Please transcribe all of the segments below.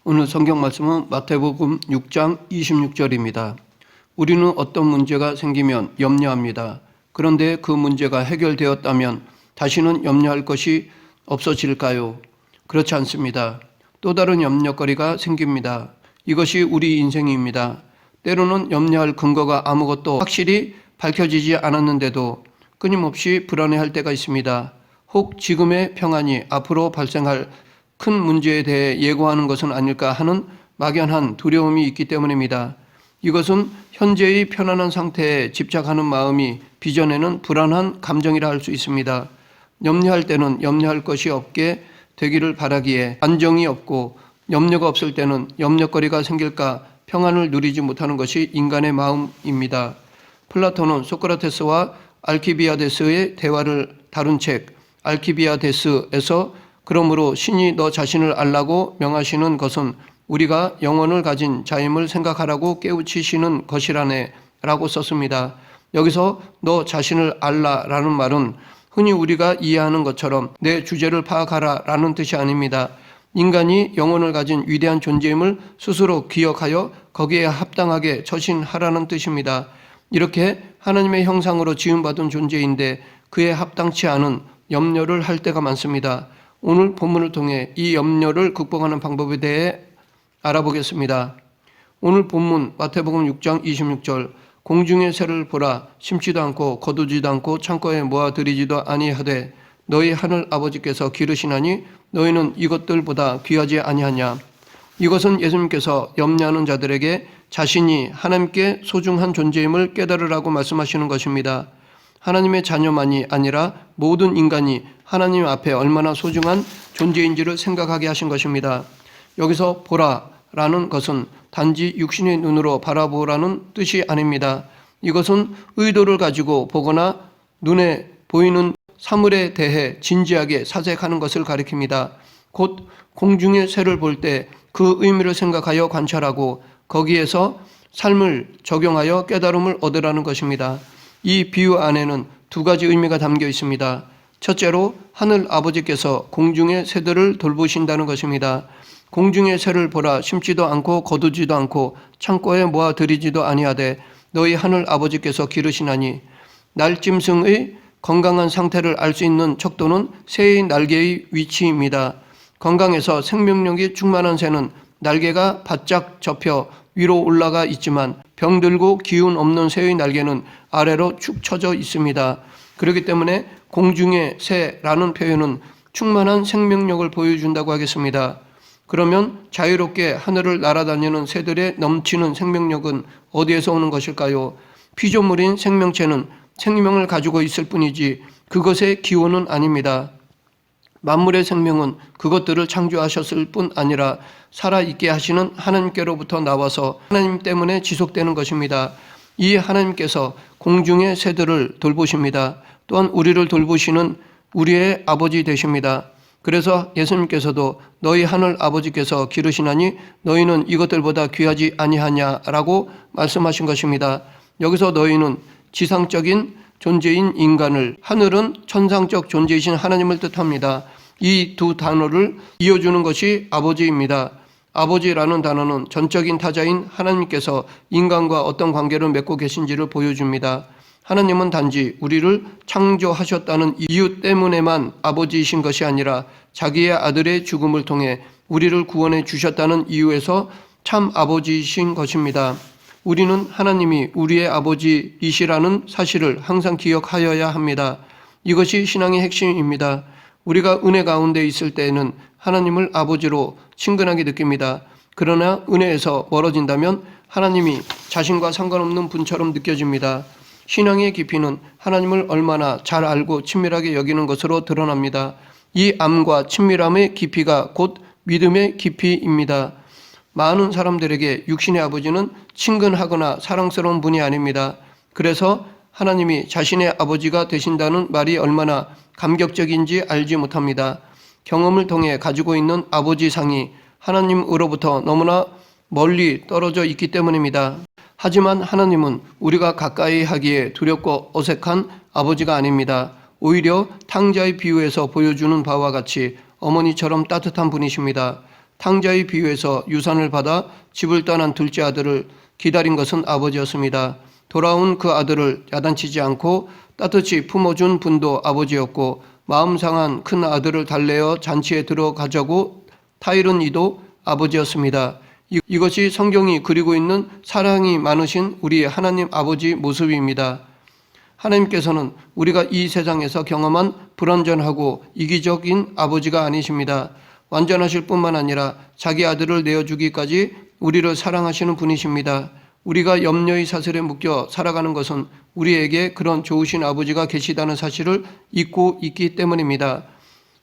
오늘 성경 말씀은 마태복음 6장 26절입니다. 우리는 어떤 문제가 생기면 염려합니다. 그런데 그 문제가 해결되었다면 다시는 염려할 것이 없어질까요? 그렇지 않습니다. 또 다른 염려거리가 생깁니다. 이것이 우리 인생입니다. 때로는 염려할 근거가 아무것도 확실히 밝혀지지 않았는데도 끊임없이 불안해할 때가 있습니다. 혹 지금의 평안이 앞으로 발생할 큰 문제에 대해 예고하는 것은 아닐까 하는 막연한 두려움이 있기 때문입니다. 이것은 현재의 편안한 상태에 집착하는 마음이 빚어내는 불안한 감정이라 할 수 있습니다. 염려할 때는 염려할 것이 없게 되기를 바라기에 안정이 없고, 염려가 없을 때는 염려거리가 생길까 평안을 누리지 못하는 것이 인간의 마음입니다. 플라톤은 소크라테스와 알키비아데스의 대화를 다룬 책 알키비아데스에서 그러므로 신이 너 자신을 알라고 명하시는 것은 우리가 영혼을 가진 자임을 생각하라고 깨우치시는 것이라네 라고 썼습니다. 여기서 너 자신을 알라라는 말은 흔히 우리가 이해하는 것처럼 내 주제를 파악하라 라는 뜻이 아닙니다. 인간이 영혼을 가진 위대한 존재임을 스스로 기억하여 거기에 합당하게 처신하라는 뜻입니다. 이렇게 하나님의 형상으로 지음받은 존재인데 그에 합당치 않은 염려를 할 때가 많습니다. 오늘 본문을 통해 이 염려를 극복하는 방법에 대해 알아보겠습니다. 오늘 본문 마태복음 6장 26절 공중의 새를 보라 심지도 않고 거두지도 않고 창고에 모아들이지도 아니하되 너희 하늘 아버지께서 기르시나니 너희는 이것들보다 귀하지 아니하냐. 이것은 예수님께서 염려하는 자들에게 자신이 하나님께 소중한 존재임을 깨달으라고 말씀하시는 것입니다. 하나님의 자녀만이 아니라 모든 인간이 하나님 앞에 얼마나 소중한 존재인지를 생각하게 하신 것입니다. 여기서 보라라는 것은 단지 육신의 눈으로 바라보라는 뜻이 아닙니다. 이것은 의도를 가지고 보거나 눈에 보이는 사물에 대해 진지하게 사색하는 것을 가리킵니다. 곧 공중의 새를 볼 때 그 의미를 생각하여 관찰하고 거기에서 삶을 적용하여 깨달음을 얻으라는 것입니다. 이 비유 안에는 두 가지 의미가 담겨 있습니다. 첫째로 하늘 아버지께서 공중의 새들을 돌보신다는 것입니다. 공중의 새를 보라 심지도 않고 거두지도 않고 창고에 모아들이지도 아니하되 너희 하늘 아버지께서 기르시나니. 날짐승의 건강한 상태를 알 수 있는 척도는 새의 날개의 위치입니다. 건강해서 생명력이 충만한 새는 날개가 바짝 접혀 위로 올라가 있지만 병들고 기운 없는 새의 날개는 아래로 축 처져 있습니다. 그렇기 때문에 공중의 새라는 표현은 충만한 생명력을 보여준다고 하겠습니다. 그러면 자유롭게 하늘을 날아다니는 새들의 넘치는 생명력은 어디에서 오는 것일까요? 피조물인 생명체는 생명을 가지고 있을 뿐이지 그것의 기원은 아닙니다. 만물의 생명은 그것들을 창조하셨을 뿐 아니라 살아있게 하시는 하나님께로부터 나와서 하나님 때문에 지속되는 것입니다. 이 하나님께서 공중의 새들을 돌보십니다. 또한 우리를 돌보시는 우리의 아버지 되십니다. 그래서 예수님께서도 너희 하늘 아버지께서 기르시나니 너희는 이것들보다 귀하지 아니하냐라고 말씀하신 것입니다. 여기서 너희는 지상적인 존재인 인간을, 하늘은 천상적 존재이신 하나님을 뜻합니다. 이 두 단어를 이어주는 것이 아버지입니다. 아버지라는 단어는 전적인 타자인 하나님께서 인간과 어떤 관계를 맺고 계신지를 보여줍니다. 하나님은 단지 우리를 창조하셨다는 이유 때문에만 아버지이신 것이 아니라 자기의 아들의 죽음을 통해 우리를 구원해 주셨다는 이유에서 참 아버지이신 것입니다. 우리는 하나님이 우리의 아버지이시라는 사실을 항상 기억하여야 합니다. 이것이 신앙의 핵심입니다. 우리가 은혜 가운데 있을 때에는 하나님을 아버지로 친근하게 느낍니다. 그러나 은혜에서 멀어진다면 하나님이 자신과 상관없는 분처럼 느껴집니다. 신앙의 깊이는 하나님을 얼마나 잘 알고 친밀하게 여기는 것으로 드러납니다. 이 암과 친밀함의 깊이가 곧 믿음의 깊이입니다. 많은 사람들에게 육신의 아버지는 친근하거나 사랑스러운 분이 아닙니다. 그래서 하나님이 자신의 아버지가 되신다는 말이 얼마나 감격적인지 알지 못합니다. 경험을 통해 가지고 있는 아버지상이 하나님으로부터 너무나 멀리 떨어져 있기 때문입니다. 하지만 하나님은 우리가 가까이 하기에 두렵고 어색한 아버지가 아닙니다. 오히려 탕자의 비유에서 보여주는 바와 같이 어머니처럼 따뜻한 분이십니다. 탕자의 비유에서 유산을 받아 집을 떠난 둘째 아들을 기다린 것은 아버지였습니다. 돌아온 그 아들을 야단치지 않고 따뜻이 품어준 분도 아버지였고, 마음 상한 큰 아들을 달래어 잔치에 들어가자고 타이른 이도 아버지였습니다. 이것이 성경이 그리고 있는 사랑이 많으신 우리 하나님 아버지 모습입니다. 하나님께서는 우리가 이 세상에서 경험한 불완전하고 이기적인 아버지가 아니십니다. 완전하실 뿐만 아니라 자기 아들을 내어주기까지 우리를 사랑하시는 분이십니다. 우리가 염려의 사슬에 묶여 살아가는 것은 우리에게 그런 좋으신 아버지가 계시다는 사실을 잊고 있기 때문입니다.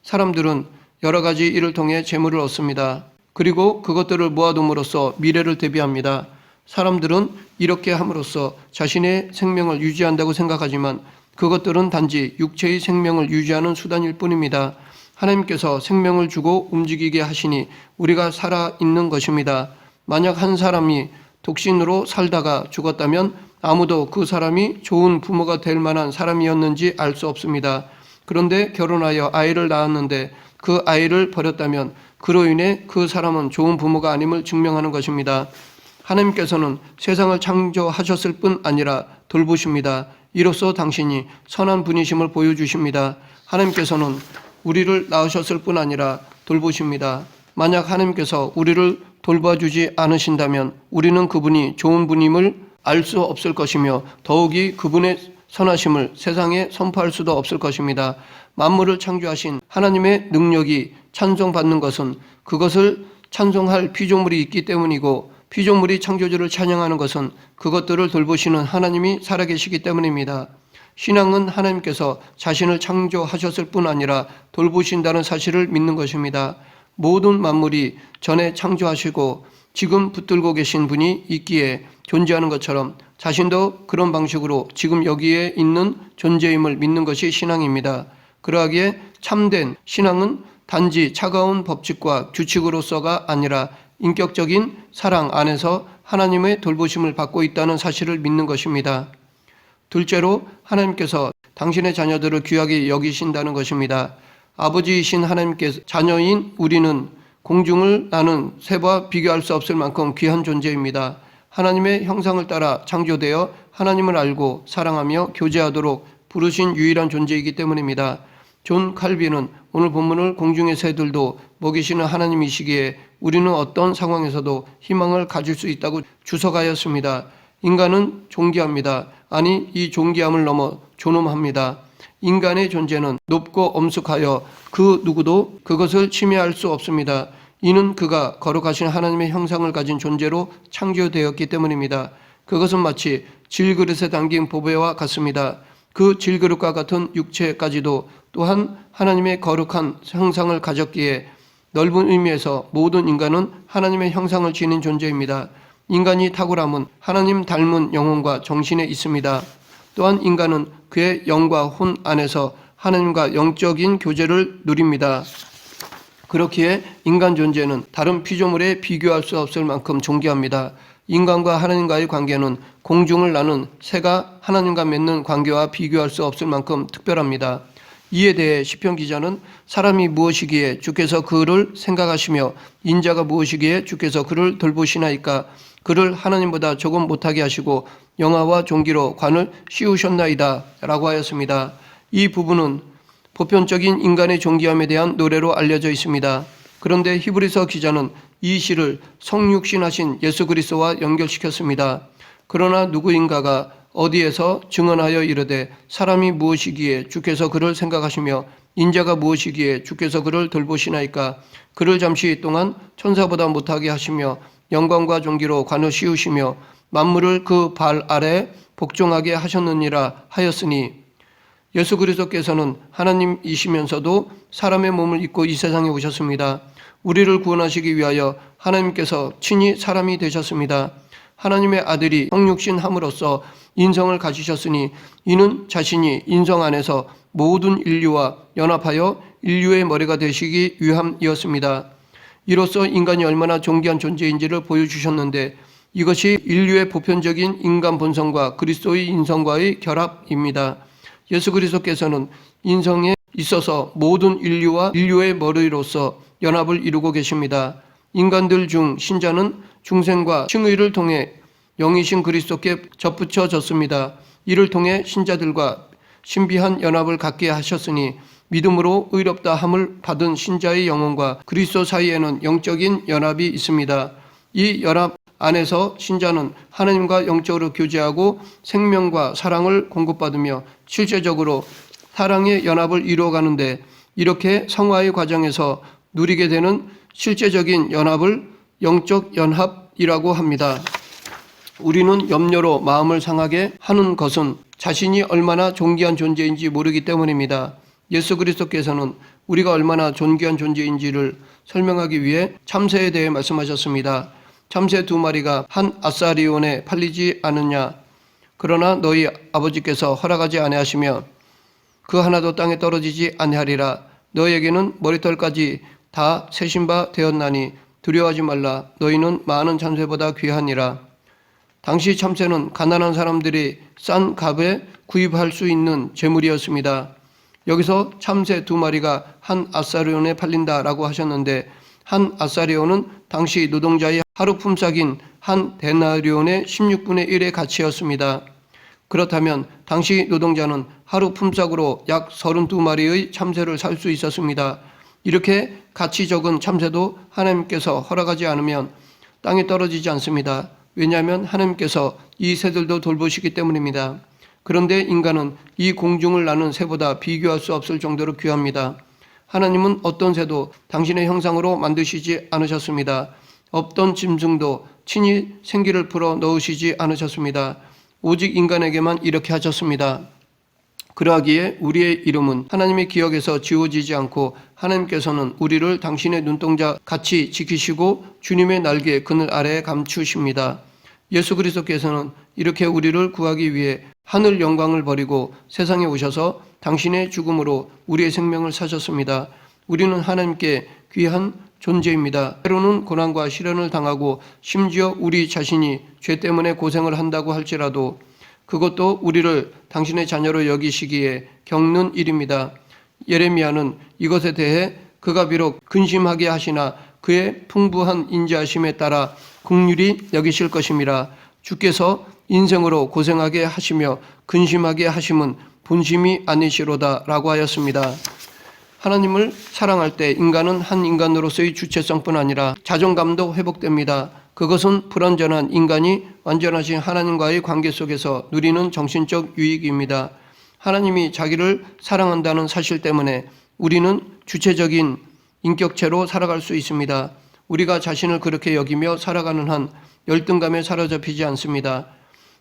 사람들은 여러 가지 일을 통해 재물을 얻습니다. 그리고 그것들을 모아둠으로써 미래를 대비합니다. 사람들은 이렇게 함으로써 자신의 생명을 유지한다고 생각하지만 그것들은 단지 육체의 생명을 유지하는 수단일 뿐입니다. 하나님께서 생명을 주고 움직이게 하시니 우리가 살아있는 것입니다. 만약 한 사람이 독신으로 살다가 죽었다면 아무도 그 사람이 좋은 부모가 될 만한 사람이었는지 알 수 없습니다. 그런데 결혼하여 아이를 낳았는데 그 아이를 버렸다면 그로 인해 그 사람은 좋은 부모가 아님을 증명하는 것입니다. 하나님께서는 세상을 창조하셨을 뿐 아니라 돌보십니다. 이로써 당신이 선한 분이심을 보여주십니다. 하나님께서는 우리를 낳으셨을 뿐 아니라 돌보십니다. 만약 하나님께서 우리를 돌봐주지 않으신다면 우리는 그분이 좋은 분임을 알 수 없을 것이며 더욱이 그분의 선하심을 세상에 선포할 수도 없을 것입니다. 만물을 창조하신 하나님의 능력이 찬송받는 것은 그것을 찬송할 피조물이 있기 때문이고, 피조물이 창조주를 찬양하는 것은 그것들을 돌보시는 하나님이 살아계시기 때문입니다. 신앙은 하나님께서 자신을 창조하셨을 뿐 아니라 돌보신다는 사실을 믿는 것입니다. 모든 만물이 전에 창조하시고 지금 붙들고 계신 분이 있기에 존재하는 것처럼 자신도 그런 방식으로 지금 여기에 있는 존재임을 믿는 것이 신앙입니다. 그러하기에 참된 신앙은 단지 차가운 법칙과 규칙으로서가 아니라 인격적인 사랑 안에서 하나님의 돌보심을 받고 있다는 사실을 믿는 것입니다. 둘째로, 하나님께서 당신의 자녀들을 귀하게 여기신다는 것입니다. 아버지이신 하나님께서 자녀인 우리는 공중을 나는 새와 비교할 수 없을 만큼 귀한 존재입니다. 하나님의 형상을 따라 창조되어 하나님을 알고 사랑하며 교제하도록 부르신 유일한 존재이기 때문입니다. 존 칼빈은 오늘 본문을 공중의 새들도 먹이시는 하나님이시기에 우리는 어떤 상황에서도 희망을 가질 수 있다고 주석하였습니다. 인간은 존귀합니다. 아니, 이 존귀함을 넘어 존엄합니다. 인간의 존재는 높고 엄숙하여 그 누구도 그것을 침해할 수 없습니다. 이는 그가 거룩하신 하나님의 형상을 가진 존재로 창조되었기 때문입니다. 그것은 마치 질그릇에 담긴 보배와 같습니다. 그 질그릇과 같은 육체까지도 또한 하나님의 거룩한 형상을 가졌기에 넓은 의미에서 모든 인간은 하나님의 형상을 지닌 존재입니다. 인간이 탁월함은 하나님 닮은 영혼과 정신에 있습니다. 또한 인간은 그의 영과 혼 안에서 하나님과 영적인 교제를 누립니다. 그렇기에 인간 존재는 다른 피조물에 비교할 수 없을 만큼 존귀합니다. 인간과 하나님과의 관계는 공중을 나는 새가 하나님과 맺는 관계와 비교할 수 없을 만큼 특별합니다. 이에 대해 시편 기자는 사람이 무엇이기에 주께서 그를 생각하시며 인자가 무엇이기에 주께서 그를 돌보시나이까. 그를 하나님보다 조금 못하게 하시고 영화와 종기로 관을 씌우셨나이다 라고 하였습니다. 이 부분은 보편적인 인간의 존귀함에 대한 노래로 알려져 있습니다. 그런데 히브리서 기자는 이 시를 성육신하신 예수 그리스도와 연결시켰습니다. 그러나 누구인가가 어디에서 증언하여 이르되 사람이 무엇이기에 주께서 그를 생각하시며 인자가 무엇이기에 주께서 그를 돌보시나이까. 그를 잠시 동안 천사보다 못하게 하시며 영광과 존귀로 관을 씌우시며 만물을 그 발 아래 복종하게 하셨느니라 하였으니, 예수 그리스도께서는 하나님이시면서도 사람의 몸을 입고 이 세상에 오셨습니다. 우리를 구원하시기 위하여 하나님께서 친히 사람이 되셨습니다. 하나님의 아들이 성육신함으로써 인성을 가지셨으니 이는 자신이 인성 안에서 모든 인류와 연합하여 인류의 머리가 되시기 위함이었습니다. 이로써 인간이 얼마나 존귀한 존재인지를 보여주셨는데 이것이 인류의 보편적인 인간 본성과 그리스도의 인성과의 결합입니다. 예수 그리스도께서는 인성에 있어서 모든 인류와 인류의 머리로서 연합을 이루고 계십니다. 인간들 중 신자는 중생과 칭의를 통해 영이신 그리스도께 접붙여졌습니다. 이를 통해 신자들과 신비한 연합을 갖게 하셨으니 믿음으로 의롭다 함을 받은 신자의 영혼과 그리스도 사이에는 영적인 연합이 있습니다. 이 연합 안에서 신자는 하나님과 영적으로 교제하고 생명과 사랑을 공급받으며 실제적으로 사랑의 연합을 이루어가는데, 이렇게 성화의 과정에서 누리게 되는 실제적인 연합을 영적 연합이라고 합니다. 우리는 염려로 마음을 상하게 하는 것은 자신이 얼마나 존귀한 존재인지 모르기 때문입니다. 예수 그리스도께서는 우리가 얼마나 존귀한 존재인지를 설명하기 위해 참새에 대해 말씀하셨습니다. 참새 2마리가 한 아사리온에 팔리지 않느냐. 그러나 너희 아버지께서 허락하지 아니하시며 그 하나도 땅에 떨어지지 아니하리라. 너희에게는 머리털까지 다 세신 바 되었나니 두려워하지 말라. 너희는 많은 참새보다 귀하니라. 당시 참새는 가난한 사람들이 싼 값에 구입할 수 있는 재물이었습니다. 여기서 참새 2마리가 한 아사리온에 팔린다라고 하셨는데, 한 아사리온은 당시 노동자의 하루 품삯인 한 데나리온의 16분의 1의 가치였습니다. 그렇다면 당시 노동자는 하루 품삯으로 약 32마리의 참새를 살 수 있었습니다. 이렇게 가치 적은 참새도 하나님께서 허락하지 않으면 땅에 떨어지지 않습니다. 왜냐하면 하나님께서 이 새들도 돌보시기 때문입니다. 그런데 인간은 이 공중을 나는 새보다 비교할 수 없을 정도로 귀합니다. 하나님은 어떤 새도 당신의 형상으로 만드시지 않으셨습니다. 어떤 짐승도 친히 생기를 풀어 넣으시지 않으셨습니다. 오직 인간에게만 이렇게 하셨습니다. 그러하기에 우리의 이름은 하나님의 기억에서 지워지지 않고 하나님께서는 우리를 당신의 눈동자 같이 지키시고 주님의 날개 그늘 아래에 감추십니다. 예수 그리스도께서는 이렇게 우리를 구하기 위해 하늘 영광을 버리고 세상에 오셔서 당신의 죽음으로 우리의 생명을 사셨습니다. 우리는 하나님께 귀한 존재입니다. 때로는 고난과 시련을 당하고 심지어 우리 자신이 죄 때문에 고생을 한다고 할지라도 그것도 우리를 당신의 자녀로 여기시기에 겪는 일입니다. 예레미야는 이것에 대해 그가 비록 근심하게 하시나 그의 풍부한 인자하심에 따라 긍휼히 여기실 것임이라. 주께서 인생으로 고생하게 하시며 근심하게 하심은 본심이 아니시로다 라고 하였습니다. 하나님을 사랑할 때 인간은 한 인간으로서의 주체성뿐 아니라 자존감도 회복됩니다. 그것은 불완전한 인간이 완전하신 하나님과의 관계 속에서 누리는 정신적 유익입니다. 하나님이 자기를 사랑한다는 사실 때문에 우리는 주체적인 인격체로 살아갈 수 있습니다. 우리가 자신을 그렇게 여기며 살아가는 한 열등감에 사로잡히지 않습니다.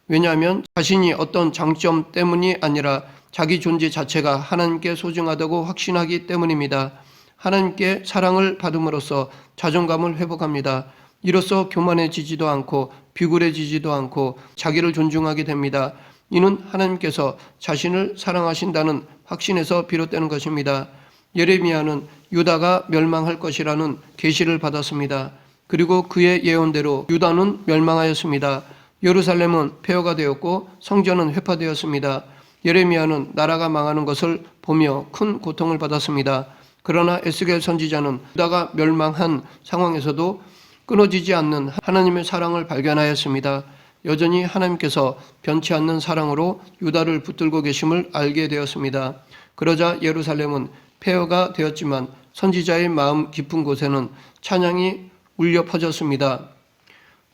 왜냐하면 자신이 어떤 장점 때문이 아니라 자기 존재 자체가 하나님께 소중하다고 확신하기 때문입니다. 하나님께 사랑을 받음으로써 자존감을 회복합니다. 이로써 교만해지지도 않고 비굴해지지도 않고 자기를 존중하게 됩니다. 이는 하나님께서 자신을 사랑하신다는 확신에서 비롯되는 것입니다. 예레미야는 유다가 멸망할 것이라는 계시를 받았습니다. 그리고 그의 예언대로 유다는 멸망하였습니다. 예루살렘은 폐허가 되었고 성전은 회파되었습니다. 예레미야는 나라가 망하는 것을 보며 큰 고통을 받았습니다. 그러나 에스겔 선지자는 유다가 멸망한 상황에서도 끊어지지 않는 하나님의 사랑을 발견하였습니다. 여전히 하나님께서 변치 않는 사랑으로 유다를 붙들고 계심을 알게 되었습니다. 그러자 예루살렘은 폐허가 되었지만 선지자의 마음 깊은 곳에는 찬양이 울려 퍼졌습니다.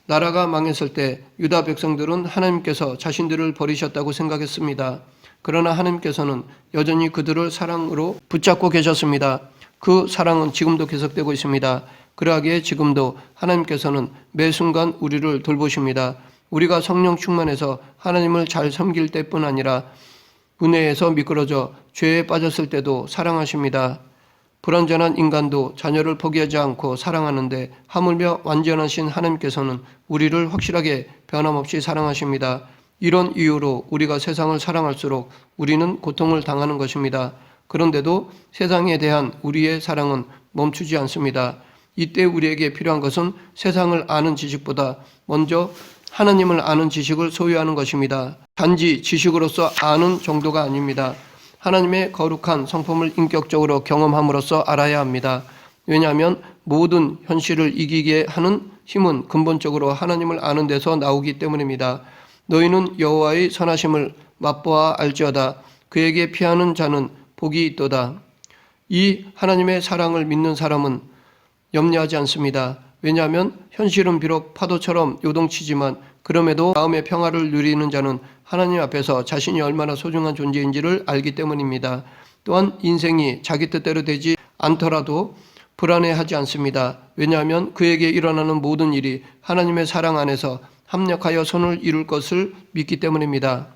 나라가 망했을 때 유다 백성들은 하나님께서 자신들을 버리셨다고 생각했습니다. 그러나 하나님께서는 여전히 그들을 사랑으로 붙잡고 계셨습니다. 그 사랑은 지금도 계속되고 있습니다. 그러하기에 지금도 하나님께서는 매 순간 우리를 돌보십니다. 우리가 성령 충만해서 하나님을 잘 섬길 때뿐 아니라 은혜에서 미끄러져 죄에 빠졌을 때도 사랑하십니다. 불완전한 인간도 자녀를 포기하지 않고 사랑하는데 하물며 완전하신 하나님께서는 우리를 확실하게 변함없이 사랑하십니다. 이런 이유로 우리가 세상을 사랑할수록 우리는 고통을 당하는 것입니다. 그런데도 세상에 대한 우리의 사랑은 멈추지 않습니다. 이때 우리에게 필요한 것은 세상을 아는 지식보다 먼저 하나님을 아는 지식을 소유하는 것입니다. 단지 지식으로서 아는 정도가 아닙니다. 하나님의 거룩한 성품을 인격적으로 경험함으로써 알아야 합니다. 왜냐하면 모든 현실을 이기게 하는 힘은 근본적으로 하나님을 아는 데서 나오기 때문입니다. 너희는 여호와의 선하심을 맛보아 알지어다. 그에게 피하는 자는 복이 있도다. 이 하나님의 사랑을 믿는 사람은 염려하지 않습니다. 왜냐하면 현실은 비록 파도처럼 요동치지만 그럼에도 마음의 평화를 누리는 자는 하나님 앞에서 자신이 얼마나 소중한 존재인지를 알기 때문입니다. 또한 인생이 자기 뜻대로 되지 않더라도 불안해하지 않습니다. 왜냐하면 그에게 일어나는 모든 일이 하나님의 사랑 안에서 합력하여 선을 이룰 것을 믿기 때문입니다.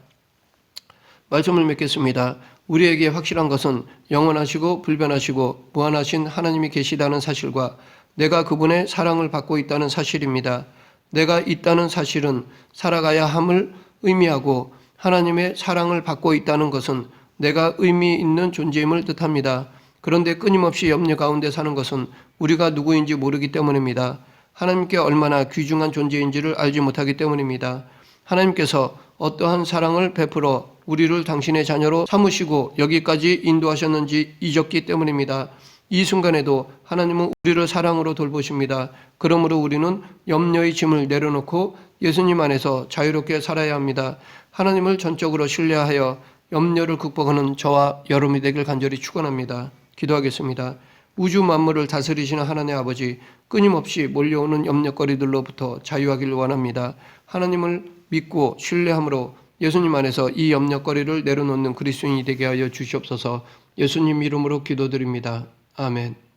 말씀을 맺겠습니다. 우리에게 확실한 것은 영원하시고 불변하시고 무한하신 하나님이 계시다는 사실과 내가 그분의 사랑을 받고 있다는 사실입니다. 내가 있다는 사실은 살아가야 함을 의미하고 하나님의 사랑을 받고 있다는 것은 내가 의미 있는 존재임을 뜻합니다. 그런데 끊임없이 염려 가운데 사는 것은 우리가 누구인지 모르기 때문입니다. 하나님께 얼마나 귀중한 존재인지를 알지 못하기 때문입니다. 하나님께서 어떠한 사랑을 베풀어 우리를 당신의 자녀로 삼으시고 여기까지 인도하셨는지 잊었기 때문입니다. 이 순간에도 하나님은 우리를 사랑으로 돌보십니다. 그러므로 우리는 염려의 짐을 내려놓고 예수님 안에서 자유롭게 살아야 합니다. 하나님을 전적으로 신뢰하여 염려를 극복하는 저와 여러분이 되길 간절히 축원합니다. 기도하겠습니다. 우주 만물을 다스리시는 하나님 아버지, 끊임없이 몰려오는 염려거리들로부터 자유하기를 원합니다. 하나님을 믿고 신뢰함으로 예수님 안에서 이 염려거리를 내려놓는 그리스도인이 되게 하여 주시옵소서. 예수님 이름으로 기도드립니다. 아멘.